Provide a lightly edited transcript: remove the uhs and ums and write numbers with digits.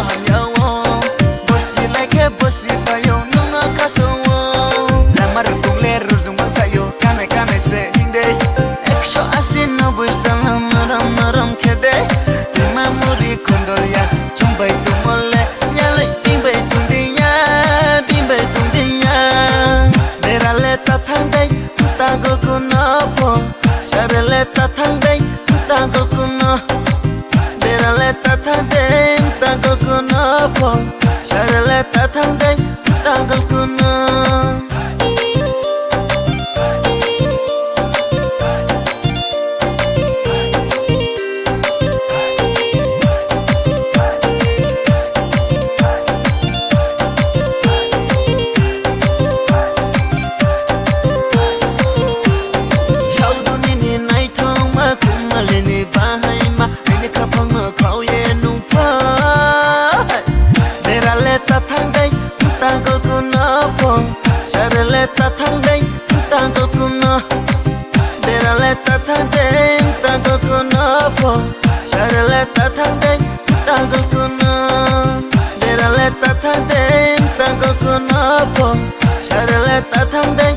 hanyawo bosi like bosi payo nuna kaso lamar tungle ruzum kayo kana se hinde eksho asin no buistan naram naram khede memori kondol ya chumbai tumole yale bimbai tundiya derale ta thangdai ta gokuno po sharale ta thangdai ta gokuno derale ta thangdai ta gokuno po sharale ta thangdai ta gokuno ta thangdai ta gokuno po sharale ta thangdai ta gokuno derale ta thangdai ta gokuno po sharale ta thangdai ta gokuno derale ta thangdai ta gokuno po sharale ta thangdai